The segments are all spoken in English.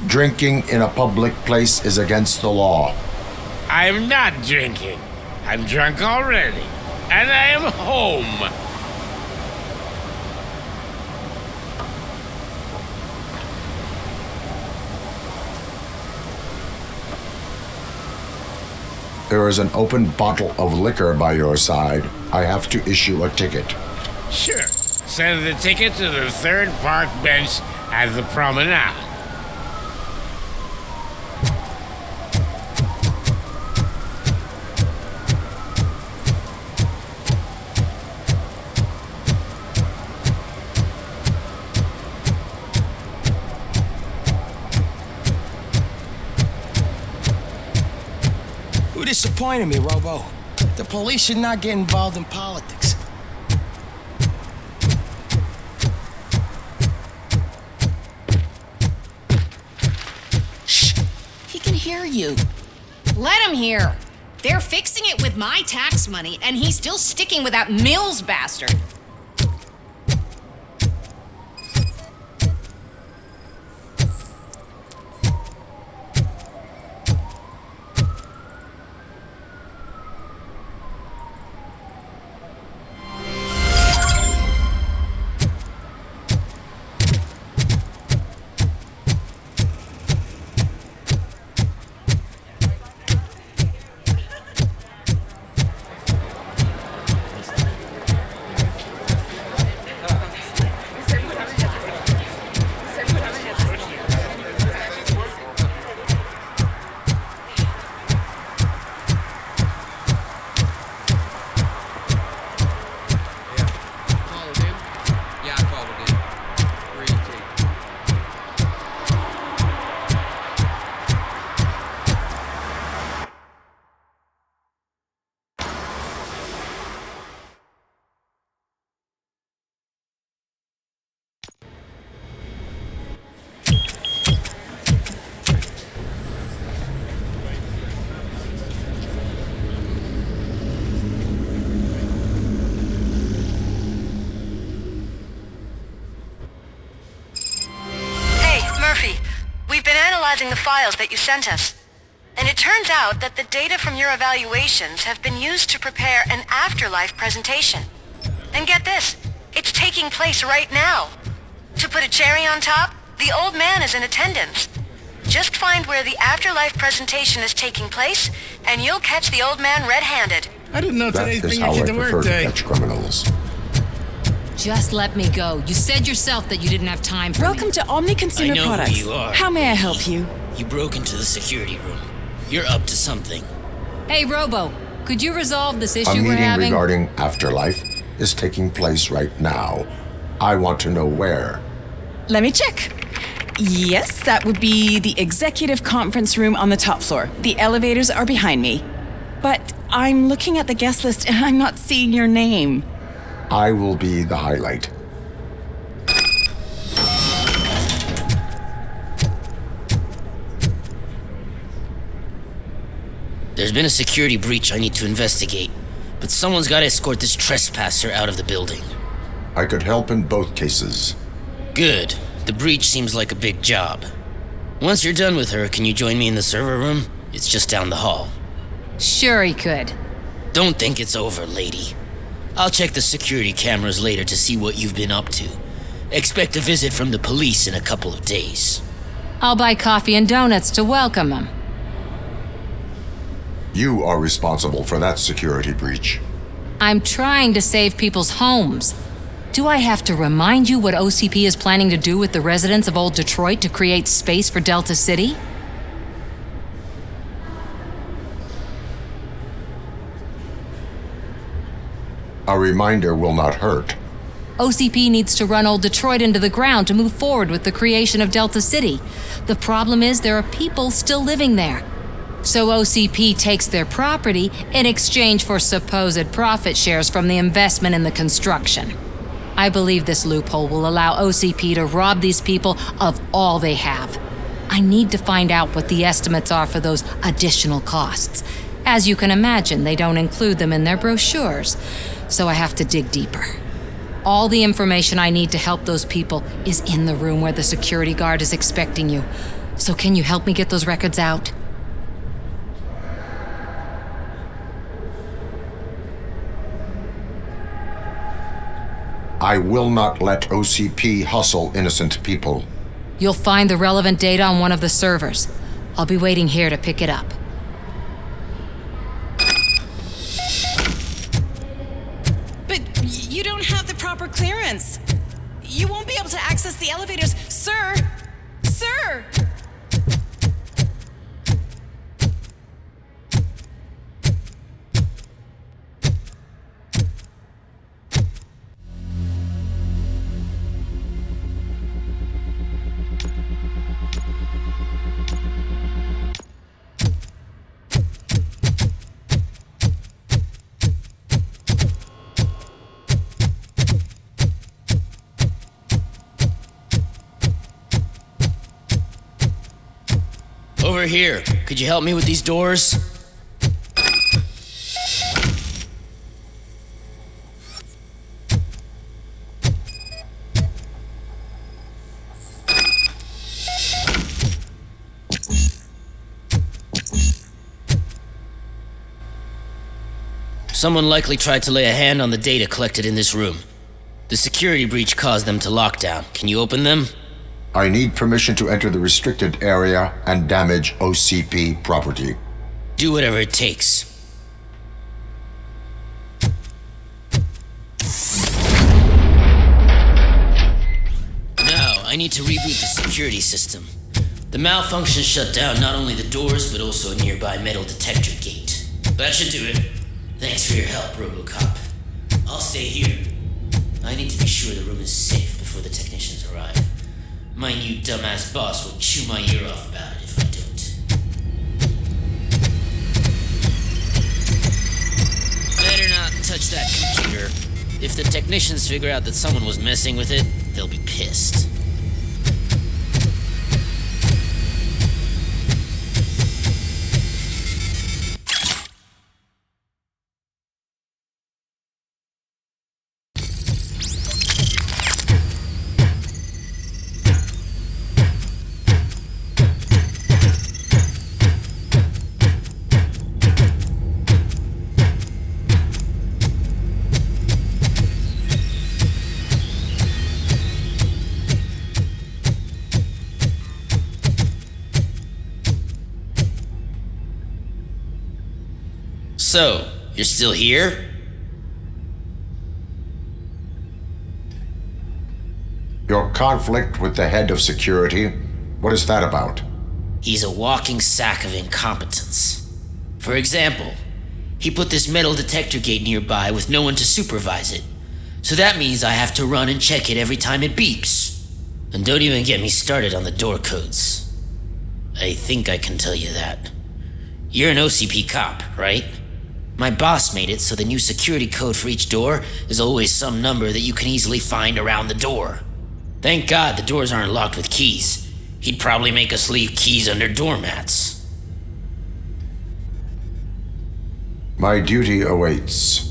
Drinking in a public place is against the law. I'm not drinking. I'm drunk already. And I am home. There is an open bottle of liquor by your side. I have to issue a ticket. Sure. Send the ticket to the third park bench at the promenade. You disappointed me, Robo. The police should not get involved in politics. Shh! He can hear you. Let him hear. They're fixing it with my tax money, and he's still sticking with that Mills bastard. The files that you sent us. And it turns out that the data from your evaluations have been used to prepare an afterlife presentation. And get this, it's taking place right now. To put a cherry on top, the old man is in attendance. Just find where the afterlife presentation is taking place, and you'll catch the old man red-handed. I didn't know That today's is been how your I kid to prefer work to day. catch criminals. Just let me go. You said yourself that you didn't have time for Welcome me. to Omni Consumer I know Products. who you are. How may I help you? You broke into the security room. You're up to something. Hey, Robo, could you resolve this A issue we're meeting having? regarding afterlife is taking place right now. I want to know where. Let me check. Yes, that would be the executive conference room on the top floor. The elevators are behind me. But I'm looking at the guest list and I'm not seeing your name. I will be the highlight. There's been a security breach I need to investigate, but someone's got to escort this trespasser out of the building. I could help in both cases. Good. The breach seems like a big job. Once you're done with her, can you join me in the server room? It's just down the hall. Sure he could. Don't think it's over, lady. I'll check the security cameras later to see what you've been up to. Expect a visit from the police in a couple of days. I'll buy coffee and donuts to welcome him. You are responsible for that security breach. I'm trying to save people's homes. Do I have to remind you what OCP is planning to do with the residents of Old Detroit to create space for Delta City? A reminder will not hurt. OCP needs to run Old Detroit into the ground to move forward with the creation of Delta City. The problem is there are people still living there. So OCP takes their property in exchange for supposed profit shares from the investment in the construction. I believe this loophole will allow OCP to rob these people of all they have. I need to find out what the estimates are for those additional costs. As you can imagine, they don't include them in their brochures, so I have to dig deeper. All the information I need to help those people is in the room where the security guard is expecting you. So can you help me get those records out? I will not let OCP hustle innocent people. You'll find the relevant data on one of the servers. I'll be waiting here to pick it up. But you don't have the proper clearance. You won't be able to access the elevators, sir! Sir! Over here. Could you help me with these doors? Someone likely tried to lay a hand on the data collected in this room. The security breach caused them to lock down. Can you open them? I need permission to enter the restricted area and damage OCP property. Do whatever it takes. Now, I need to reboot the security system. The malfunction shut down not only the doors, but also a nearby metal detector gate. That should do it. Thanks for your help, RoboCop. I'll stay here. I need to be sure the room is safe before the technicians arrive. My new dumbass boss will chew my ear off about it if I don't. Better not touch that computer. If the technicians figure out that someone was messing with it, they'll be pissed. So, you're still here? Your conflict with the head of security, what is that about? He's a walking sack of incompetence. For example, he put this metal detector gate nearby with no one to supervise it. So that means I have to run and check it every time it beeps. And don't even get me started on the door codes. I think I can tell you that. You're an OCP cop, right? My boss made it so the new security code for each door is always some number that you can easily find around the door. Thank God the doors aren't locked with keys. He'd probably make us leave keys under doormats. My duty awaits.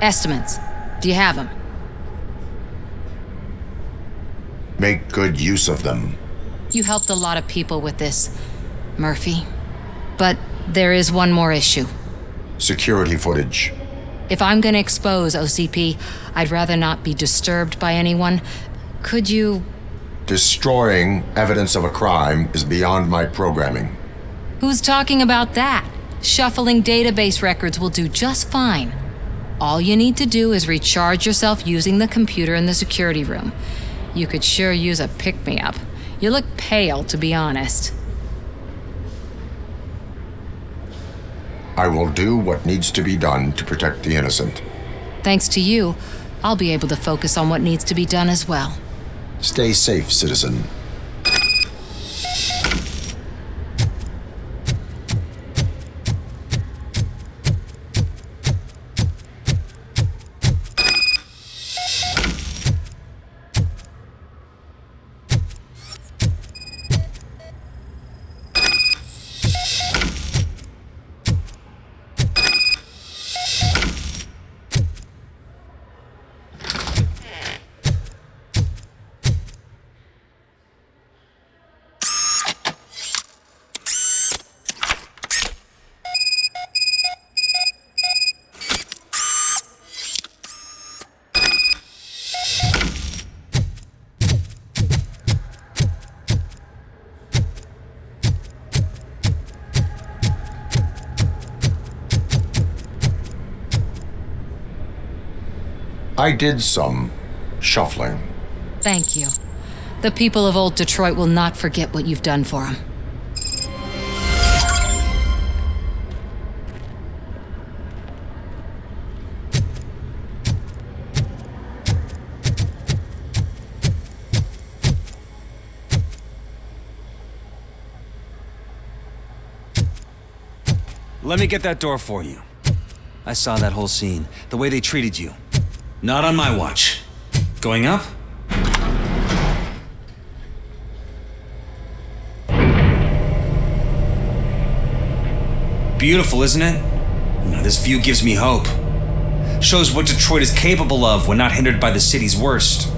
Estimates. Do you have them? Make good use of them. You helped a lot of people with this, Murphy. But there is one more issue. Security footage. If I'm gonna expose OCP, I'd rather not be disturbed by anyone. Could you... Destroying evidence of a crime is beyond my programming. Who's talking about that? Shuffling database records will do just fine. All you need to do is recharge yourself using the computer in the security room. You could sure use a pick-me-up. You look pale, to be honest. I will do what needs to be done to protect the innocent. Thanks to you, I'll be able to focus on what needs to be done as well. Stay safe, citizen. I did some shuffling. Thank you. The people of old Detroit will not forget what you've done for them. Let me get that door for you. I saw that whole scene, the way they treated you. Not on my watch. Going up? Beautiful, isn't it? This view gives me hope. Shows what Detroit is capable of when not hindered by the city's worst.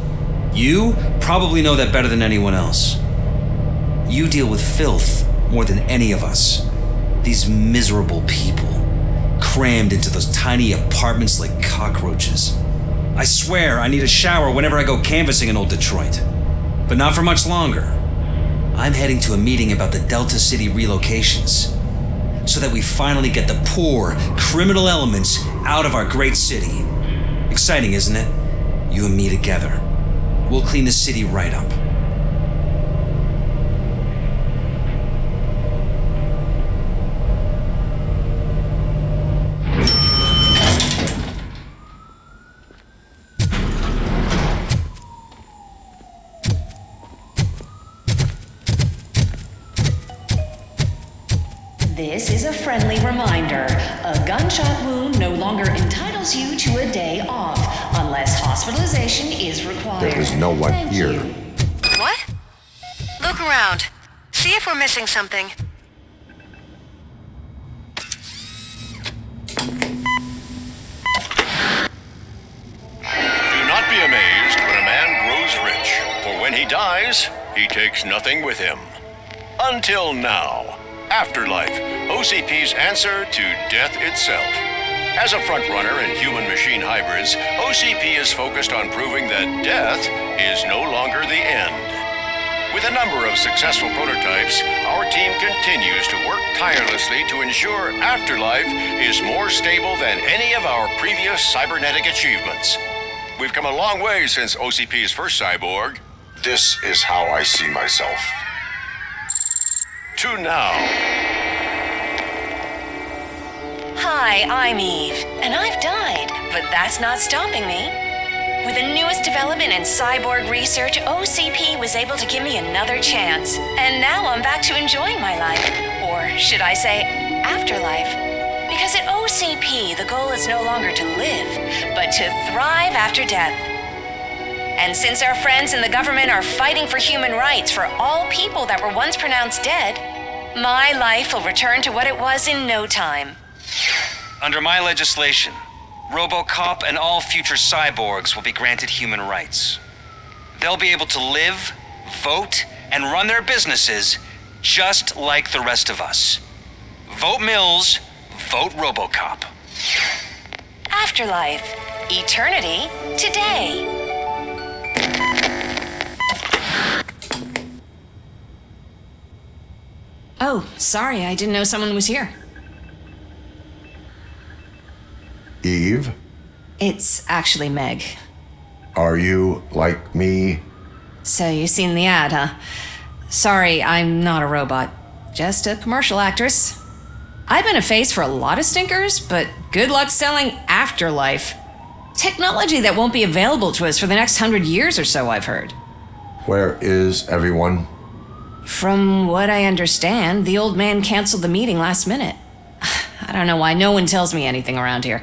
You probably know that better than anyone else. You deal with filth more than any of us. These miserable people, crammed into those tiny apartments like cockroaches. I swear I need a shower whenever I go canvassing in old Detroit. But not for much longer. I'm heading to a meeting about the Delta City relocations, so that we finally get the poor, criminal elements out of our great city. Exciting, isn't it? You and me together. We'll clean the city right up. This is a friendly reminder. A gunshot wound no longer entitles you to a day off, unless hospitalization is required. There is no one Thank here. you. What? Look around. See if we're missing something. Do not be amazed when a man grows rich, for when he dies, he takes nothing with him. Until now. Afterlife, OCP's answer to death itself. As a frontrunner in human-machine hybrids, OCP is focused on proving that death is no longer the end. With a number of successful prototypes, our team continues to work tirelessly to ensure Afterlife is more stable than any of our previous cybernetic achievements. We've come a long way since OCP's first cyborg. This is how I see myself. To now. Hi, I'm Eve, and I've died, but that's not stopping me. With the newest development in cyborg research, OCP was able to give me another chance. And now I'm back to enjoying my life. Or should I say, afterlife. Because at OCP, the goal is no longer to live, but to thrive after death. And since our friends in the government are fighting for human rights for all people that were once pronounced dead, my life will return to what it was in no time. Under my legislation, RoboCop and all future cyborgs will be granted human rights. They'll be able to live, vote, and run their businesses just like the rest of us. Vote Mills, vote RoboCop. Afterlife. Eternity. Today. Oh, sorry, I didn't know someone was here. Eve, It's actually Meg. are you like me? So you seen the ad, huh? Sorry, I'm not a robot. Just a commercial actress. I've been a face for a lot of stinkers, but good luck selling Afterlife. Technology that won't be available to us for the next 100 years or so, I've heard. Where is everyone? From what I understand, the old man canceled the meeting last minute. I don't know why no one tells me anything around here.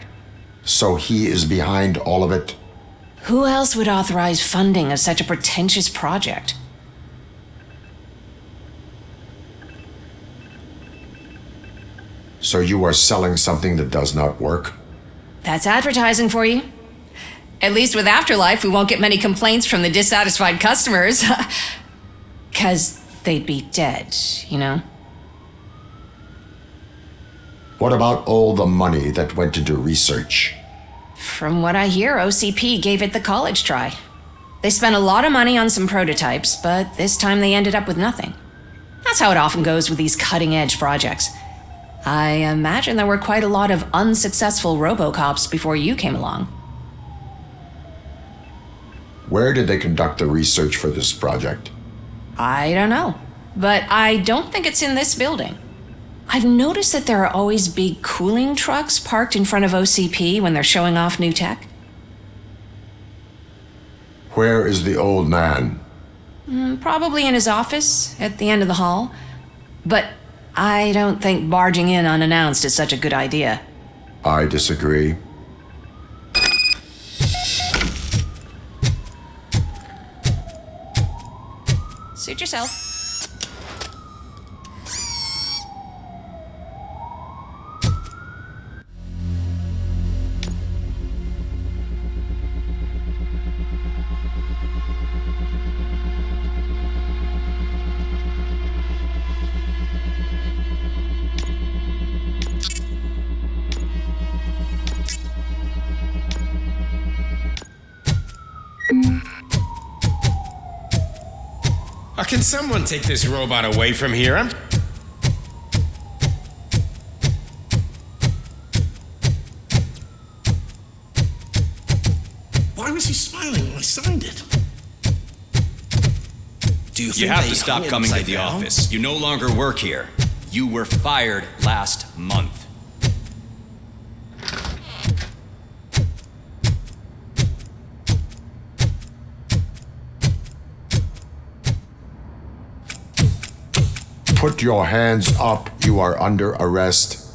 So he is behind all of it? Who else would authorize funding of such a pretentious project? So you are selling something that does not work? That's advertising for you. At least with Afterlife, we won't get many complaints from the dissatisfied customers. 'Cause they'd be dead, you know? What about all the money that went into research? From what I hear, OCP gave it the college try. They spent a lot of money on some prototypes, but this time they ended up with nothing. That's how it often goes with these cutting-edge projects. I imagine there were quite a lot of unsuccessful RoboCops before you came along. Where did they conduct the research for this project? I don't know, but I don't think it's in this building. I've noticed that there are always big cooling trucks parked in front of OCP when they're showing off new tech. Where is the old man? Probably in his office at the end of the hall. But I don't think barging in unannounced is such a good idea. I disagree. Suit yourself. Can someone take this robot away from here? Why was he smiling when I signed it? Do you think You have they to stop hung it coming to upside the down? office. You no longer work here. You were fired last month. Put your hands up. You are under arrest.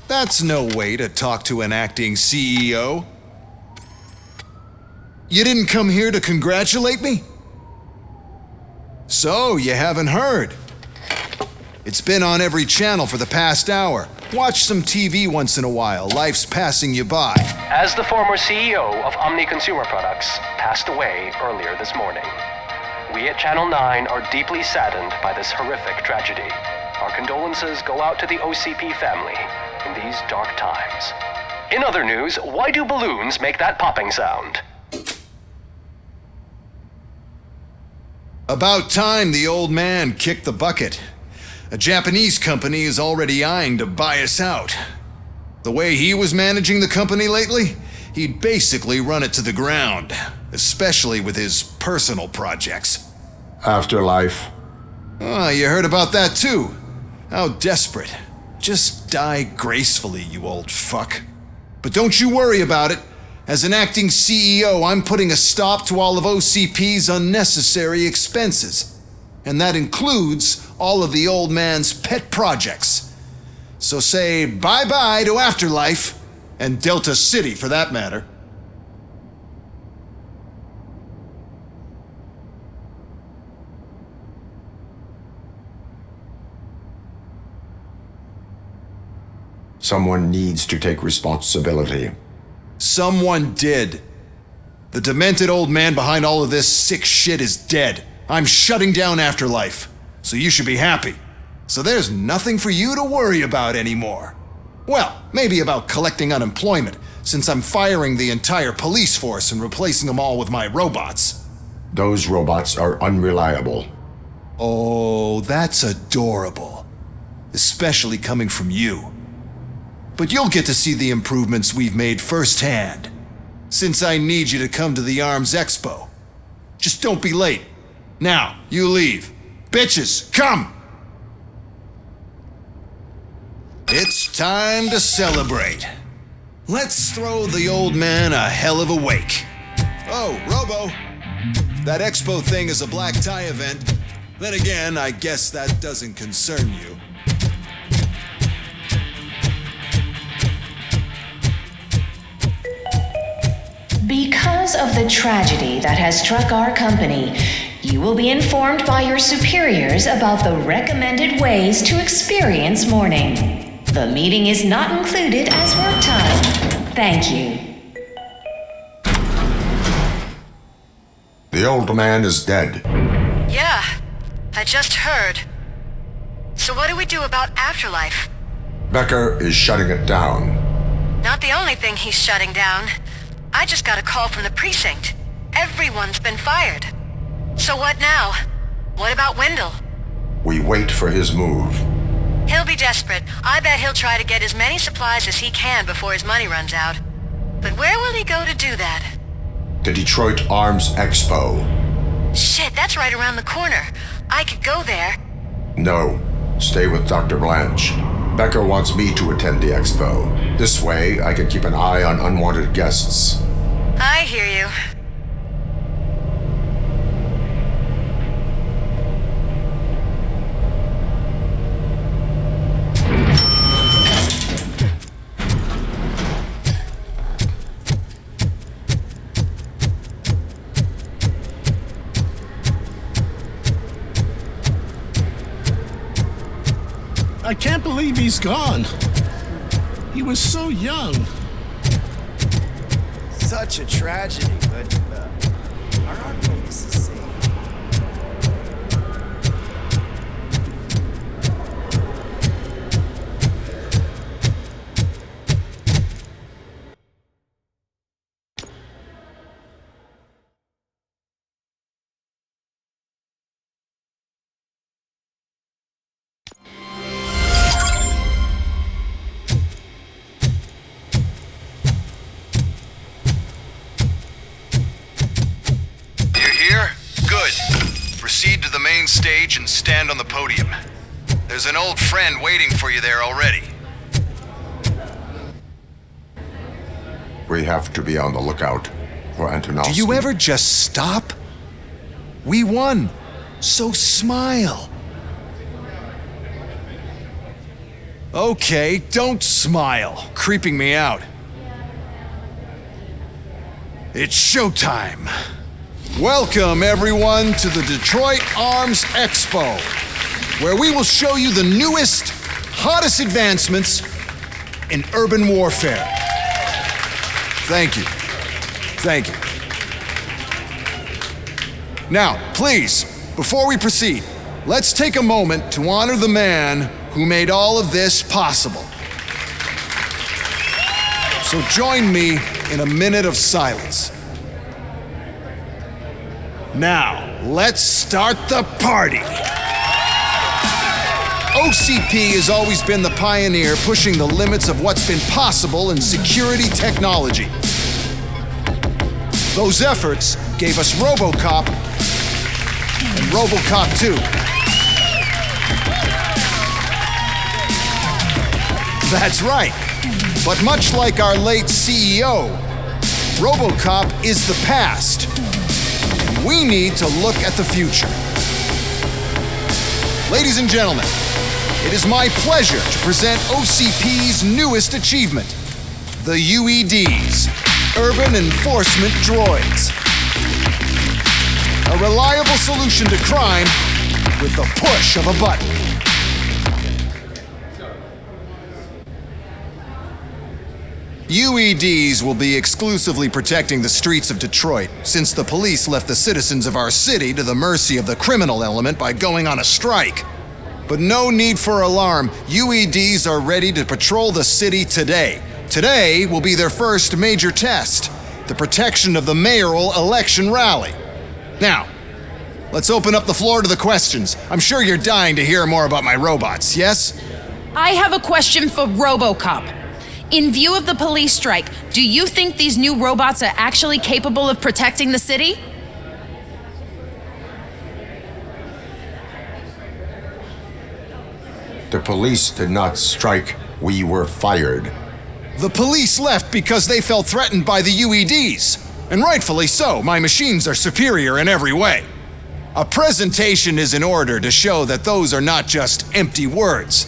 That's no way to talk to an acting CEO. You didn't come here to congratulate me? So, you haven't heard. It's been on every channel for the past hour. Watch some TV once in a while. Life's passing you by. As the former CEO of Omni Consumer Products passed away earlier this morning, we at Channel 9 are deeply saddened by this horrific tragedy. Our condolences go out to the OCP family in these dark times. In other news, why do balloons make that popping sound? About time the old man kicked the bucket. A Japanese company is already eyeing to buy us out. The way he was managing the company lately, he'd basically run it to the ground, especially with his personal projects. Afterlife. Oh, you heard about that too? How desperate. Just die gracefully, you old fuck. But don't you worry about it. As an acting CEO, I'm putting a stop to all of OCP's unnecessary expenses. And that includes all of the old man's pet projects. So say bye-bye to Afterlife, and Delta City for that matter. Someone needs to take responsibility. Someone did. The demented old man behind all of this sick shit is dead. I'm shutting down Afterlife, so you should be happy. So there's nothing for you to worry about anymore. Well, maybe about collecting unemployment, since I'm firing the entire police force and replacing them all with my robots. Those robots are unreliable. Oh, that's adorable. Especially coming from you. But you'll get to see the improvements we've made firsthand, since I need you to come to the ARMS Expo. Just don't be late. Now, you leave. Bitches, come! It's time to celebrate. Let's throw the old man a hell of a wake. Oh, Robo, that Expo thing is a black tie event. Then again, I guess that doesn't concern you. Because of the tragedy that has struck our company, you will be informed by your superiors about the recommended ways to experience mourning. The meeting is not included as work time. Thank you. The old man is dead. Yeah, I just heard. So what do we do about Afterlife? Becker is shutting it down. Not the only thing he's shutting down. I just got a call from the precinct. Everyone's been fired. So what now? What about Wendell? We wait for his move. He'll be desperate. I bet he'll try to get as many supplies as he can before his money runs out. But where will he go to do that? The Detroit Arms Expo. Shit, that's right around the corner. I could go there. No, stay with Dr. Blanche. Becker wants me to attend the expo. This way, I can keep an eye on unwanted guests. I hear you. I can't believe he's gone. He was so young. Such a tragedy, but our police is safe. Proceed to the main stage and stand on the podium. There's an old friend waiting for you there already. We have to be on the lookout for Antonovsky. Do you ever just stop? We won, so smile. Okay, don't smile, creeping me out. It's showtime. Welcome, everyone, to the Detroit Arms Expo, where we will show you the newest, hottest advancements in urban warfare. Thank you. Thank you. Now, please, before we proceed, let's take a moment to honor the man who made all of this possible. So join me in a minute of silence. Now, let's start the party. OCP has always been the pioneer pushing the limits of what's been possible in security technology. Those efforts gave us RoboCop and RoboCop 2. That's right. But much like our late CEO, RoboCop is the past. We need to look at the future. Ladies and gentlemen, it is my pleasure to present OCP's newest achievement, the UEDs, Urban Enforcement Droids. A reliable solution to crime with the push of a button. UEDs will be exclusively protecting the streets of Detroit, since the police left the citizens of our city to the mercy of the criminal element by going on a strike. But no need for alarm. UEDs are ready to patrol the city today. Today will be their first major test, the protection of the mayoral election rally. Now, let's open up the floor to the questions. I'm sure you're dying to hear more about my robots, yes? I have a question for RoboCop. In view of the police strike, do you think these new robots are actually capable of protecting the city? The police did not strike. We were fired. The police left because they felt threatened by the UEDs. And rightfully so, my machines are superior in every way. A presentation is in order to show that those are not just empty words.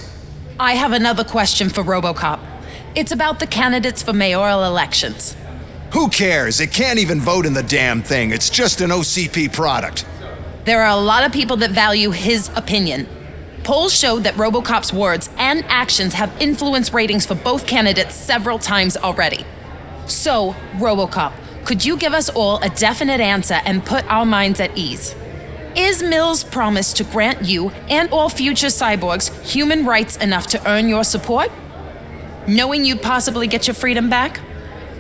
I have another question for RoboCop. It's about the candidates for mayoral elections. Who cares? It can't even vote in the damn thing. It's just an OCP product. There are a lot of people that value his opinion. Polls showed that RoboCop's words and actions have influenced ratings for both candidates several times already. So, RoboCop, could you give us all a definite answer and put our minds at ease? Is Mills' promise to grant you and all future cyborgs human rights enough to earn your support? Knowing you'd possibly get your freedom back?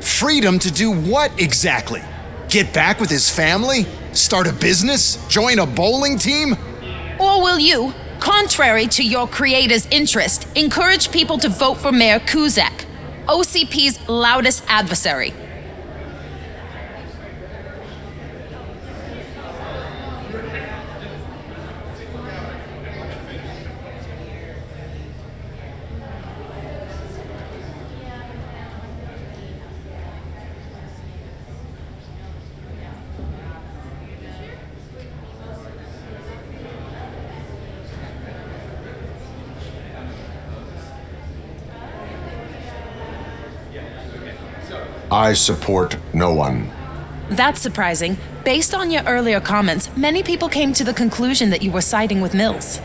Freedom to do what exactly? Get back with his family? Start a business? Join a bowling team? Or will you, contrary to your creator's interest, encourage people to vote for Mayor Kuzak, OCP's loudest adversary? I support no one. That's surprising. Based on your earlier comments, many people came to the conclusion that you were siding with Mills.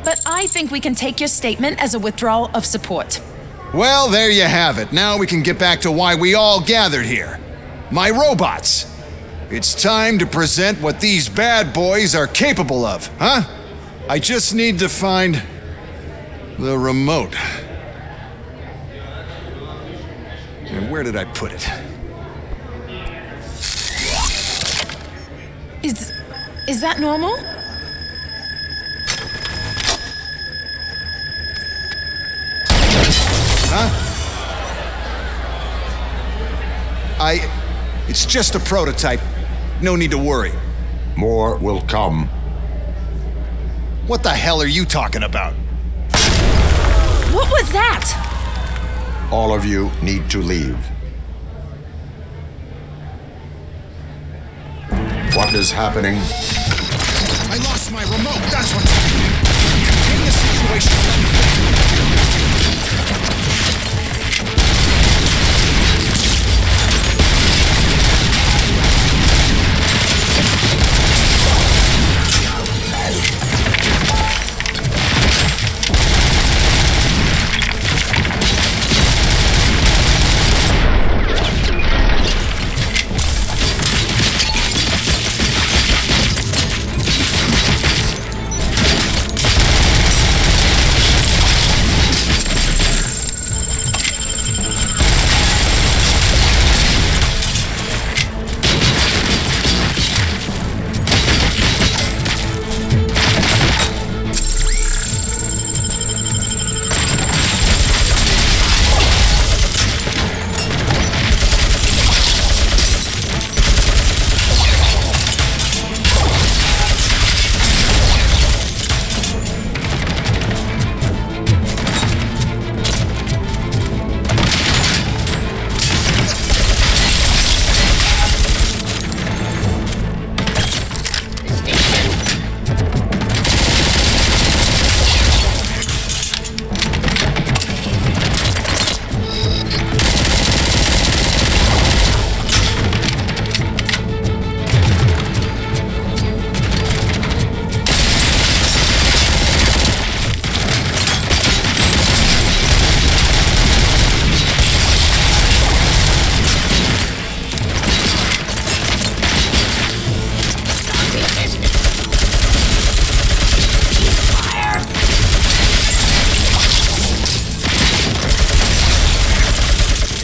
But I think we can take your statement as a withdrawal of support. Well, there you have it. Now we can get back to why we all gathered here. My robots. It's time to present what these bad boys are capable of, huh? I just need to find the remote. And where did I put it? Is that normal? Huh? It's just a prototype. No need to worry. More will come. What the hell are you talking about? What was that? All of you need to leave. What is happening? I lost my remote. That's what's happening. Contain the situation.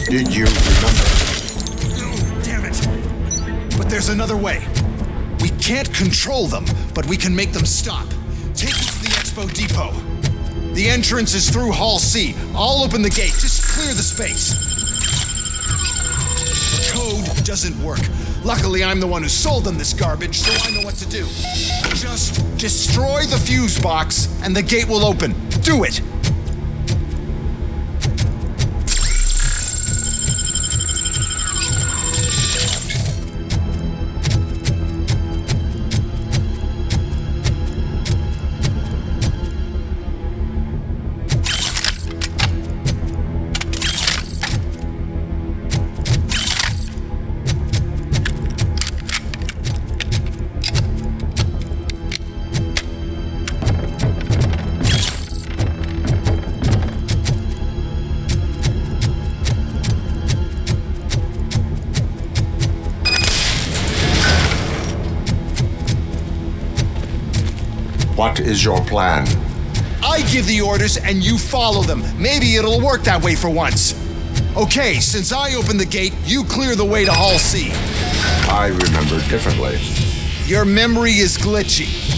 Did you remember? No, damn it. But there's another way. We can't control them, but we can make them stop. Take us to the Expo Depot. The entrance is through Hall C. I'll open the gate. Just clear the space. Code doesn't work. Luckily, I'm the one who sold them this garbage, so I know what to do. Just destroy the fuse box, and the gate will open. Do it! What is your plan? I give the orders and you follow them. Maybe it'll work that way for once. Okay, since I opened the gate, you clear the way to Hall C. I remember differently. Your memory is glitchy.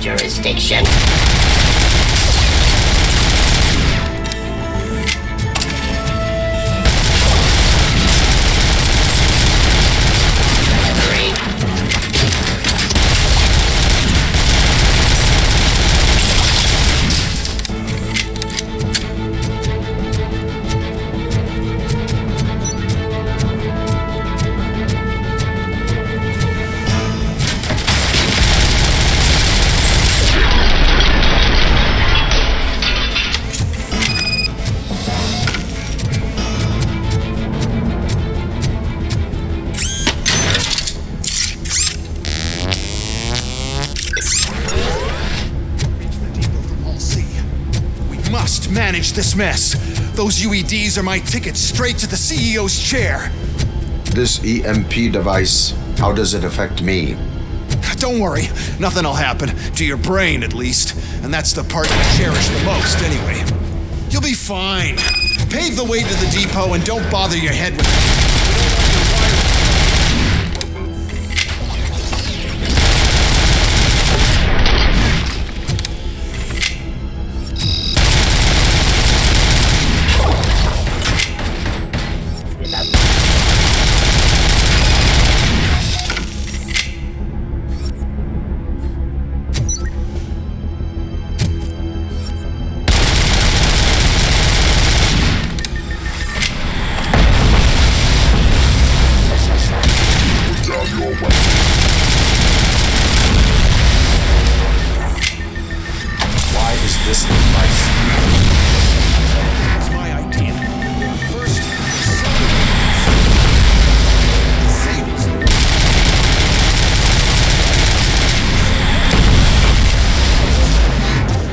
Jurisdiction. Manage this mess. Those UEDs are my ticket straight to the CEO's chair. This EMP device, how does it affect me? Don't worry, nothing'll happen. To your brain, at least. And that's the part you cherish the most, anyway. You'll be fine. Pave the way to the depot and don't bother your head with it. This device. It's my idea. First,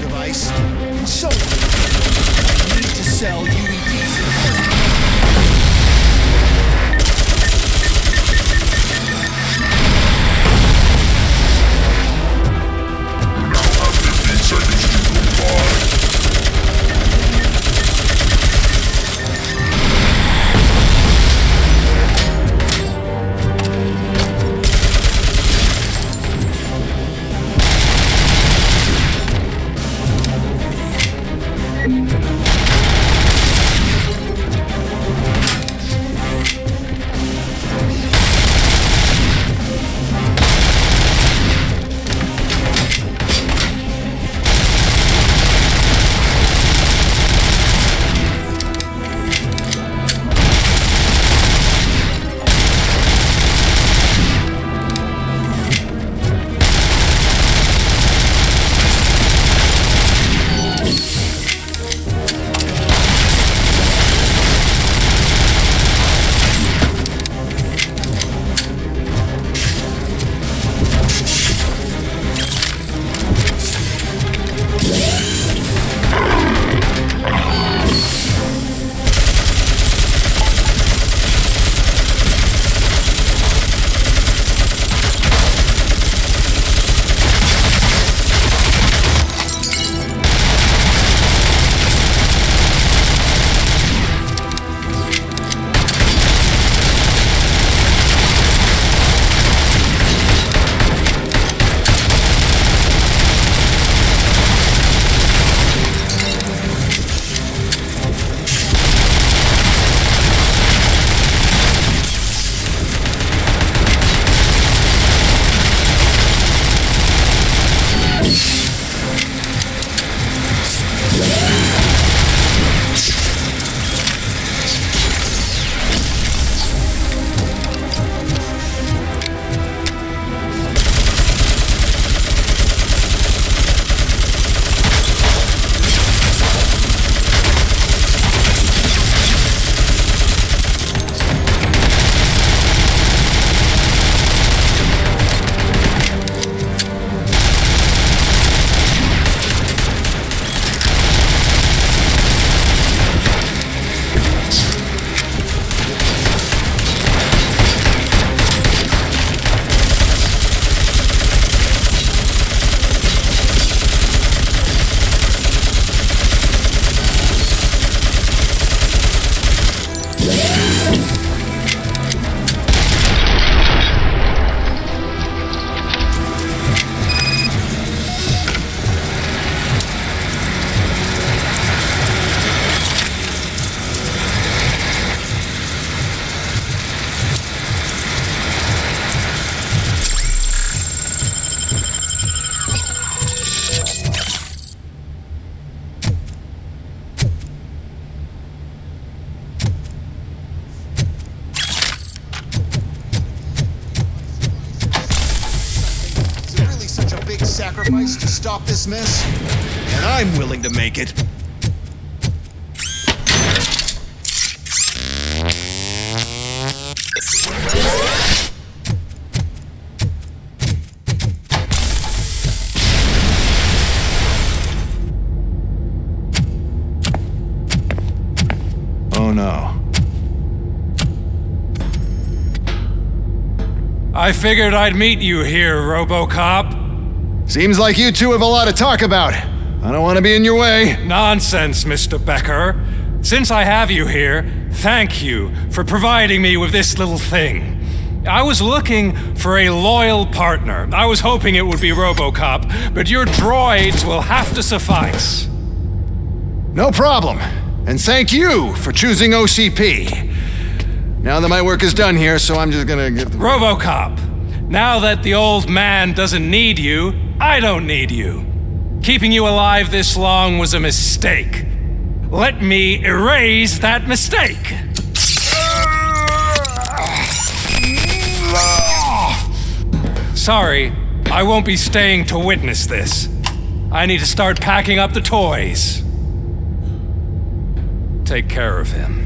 device. So, I need to sell UEDs. sacrifice to stop this mess, and I'm willing to make it. Oh no. I figured I'd meet you here, RoboCop. Seems like you two have a lot to talk about. I don't want to be in your way. Nonsense, Mr. Becker. Since I have you here, thank you for providing me with this little thing. I was looking for a loyal partner. I was hoping it would be RoboCop, but your droids will have to suffice. No problem. And thank you for choosing OCP. Now that my work is done here, so I'm just gonna get... RoboCop, now that the old man doesn't need you, I don't need you. Keeping you alive this long was a mistake. Let me erase that mistake. Sorry, I won't be staying to witness this. I need to start packing up the toys. Take care of him.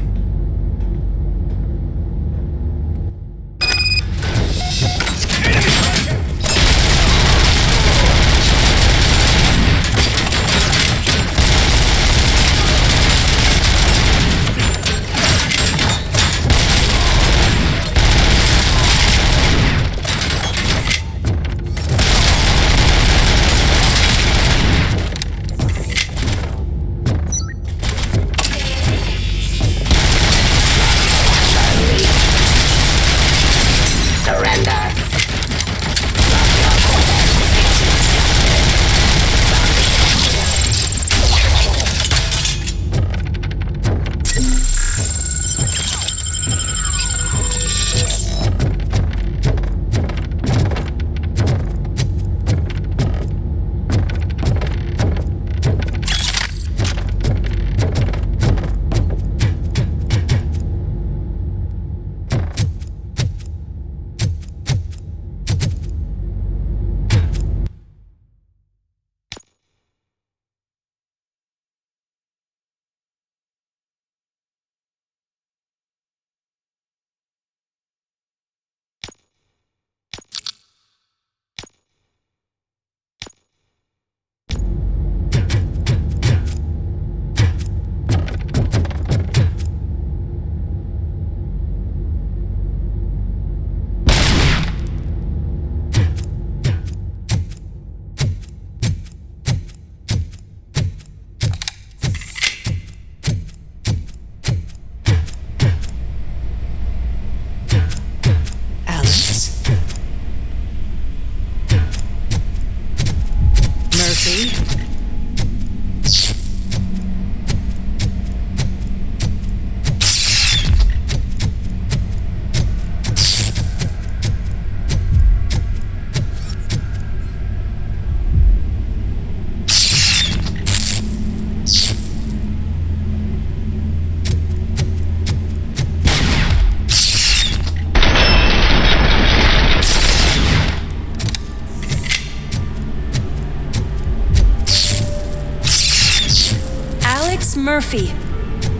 Murphy,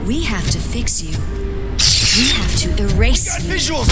we have to fix you. We have to erase you. Visuals!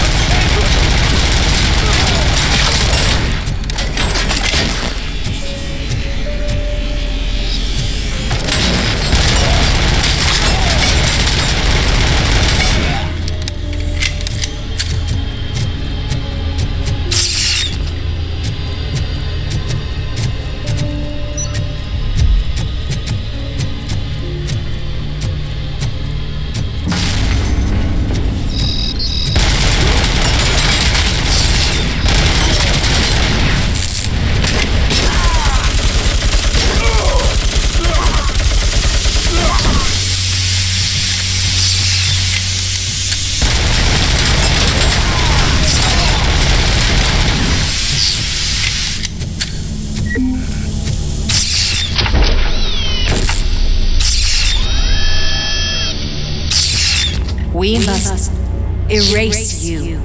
We must erase you.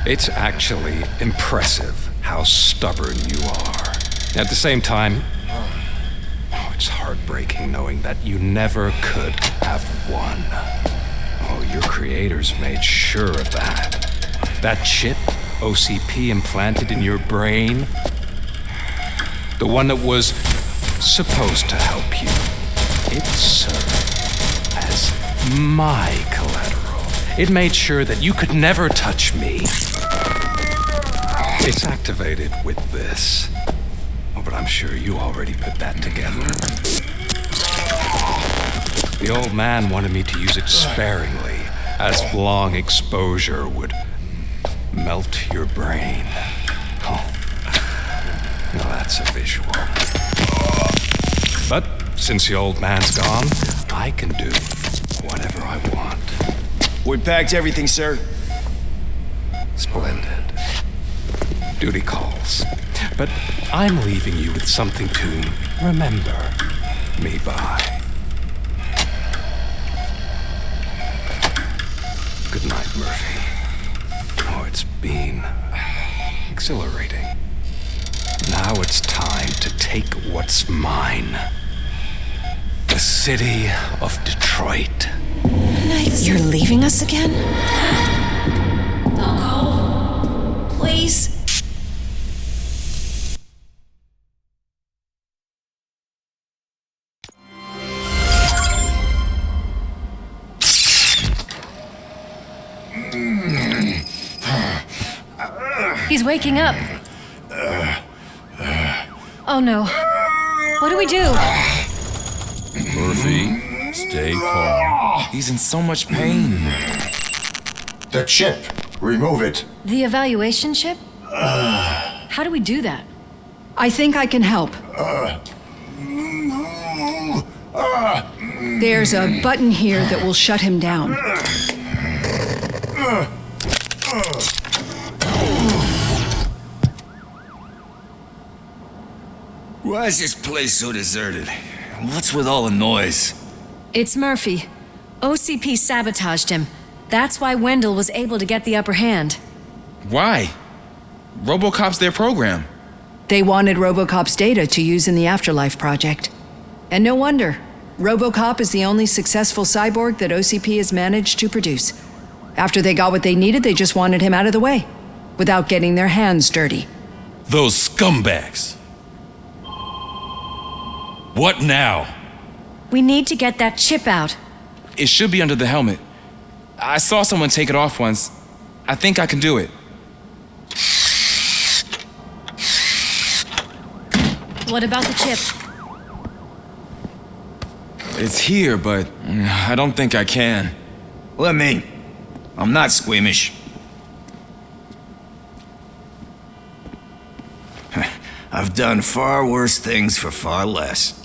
It's actually impressive how stubborn you are. At the same time, it's heartbreaking knowing that you never could have won. Oh, your creators made sure of that. That chip OCP implanted in your brain, the one that was supposed to help you, it served as my collateral. It made sure that you could never touch me. It's activated with this. Oh, but I'm sure you already put that together. The old man wanted me to use it sparingly, as long exposure would melt your brain. Oh, now that's a visual. But since the old man's gone, I can do whatever I want. We packed everything, sir. Splendid. Duty calls. But I'm leaving you with something to remember me by. Good night, Murphy. Oh, it's been exhilarating. Now it's time to take what's mine. The city of Detroit. You're leaving us again? Don't go. Please. He's waking up. Oh no. What do we do? Murphy, stay calm. He's in so much pain. The chip. Remove it. The evaluation chip? How do we do that? I think I can help. There's a button here that will shut him down. Why is this place so deserted? What's with all the noise? It's Murphy. OCP sabotaged him. That's why Wendell was able to get the upper hand. Why? RoboCop's their program. They wanted RoboCop's data to use in the Afterlife project. And no wonder. RoboCop is the only successful cyborg that OCP has managed to produce. After they got what they needed, they just wanted him out of the way, without getting their hands dirty. Those scumbags. What now? We need to get that chip out. It should be under the helmet. I saw someone take it off once. I think I can do it. What about the chip? It's here, but I don't think I can. Let me. I'm not squeamish. I've done far worse things for far less.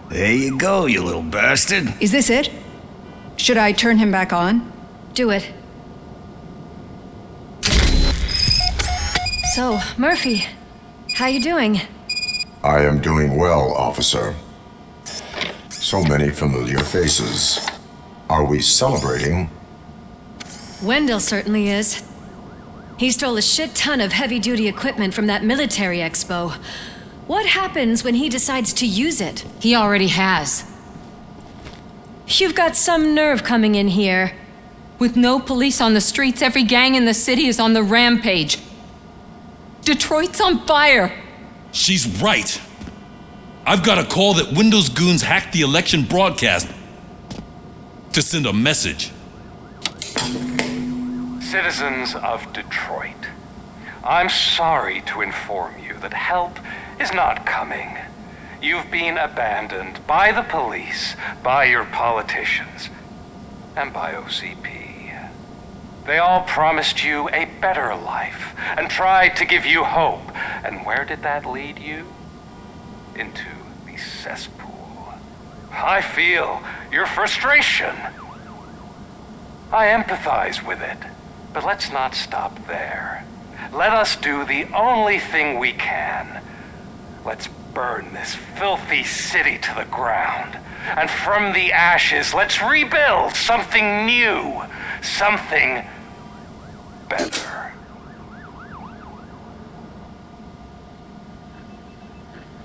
There you go, you little bastard. Is this it? Should I turn him back on? Do it. So, Murphy, how you doing? I am doing well, officer. So many familiar faces. Are we celebrating? Wendell certainly is. He stole a shit ton of heavy-duty equipment from that military expo. What happens when he decides to use it? He already has. You've got some nerve coming in here. With no police on the streets, every gang in the city is on the rampage. Detroit's on fire. She's right. I've got a call that Windows goons hacked the election broadcast to send a message. Citizens of Detroit, I'm sorry to inform you that help is not coming. You've been abandoned by the police, by your politicians, and by OCP. They all promised you a better life and tried to give you hope. And where did that lead you? Into the cesspool. I feel your frustration. I empathize with it. But let's not stop there. Let us do the only thing we can. Let's burn this filthy city to the ground. And from the ashes, let's rebuild something new. something better.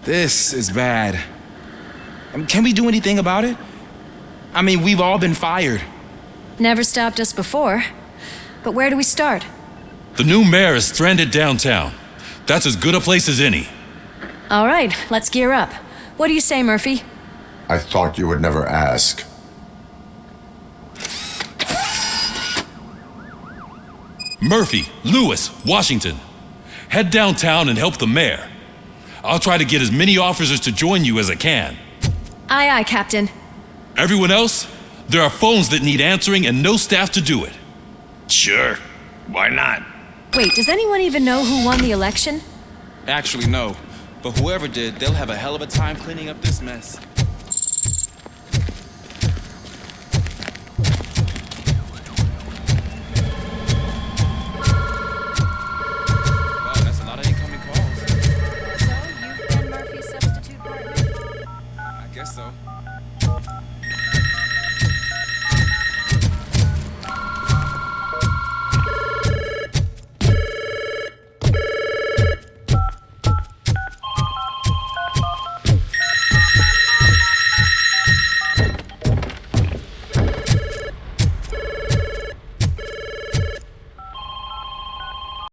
This is bad. Can we do anything about it? I mean, we've all been fired. Never stopped us before. But where do we start? The new mayor is stranded downtown. That's as good a place as any. All right, let's gear up. What do you say, Murphy? I thought you would never ask. Murphy, Lewis, Washington. Head downtown and help the mayor. I'll try to get as many officers to join you as I can. Aye, aye, Captain. Everyone else, there are phones that need answering and no staff to do it. Sure. Why not? Wait, does anyone even know who won the election? Actually, no. But whoever did, they'll have a hell of a time cleaning up this mess.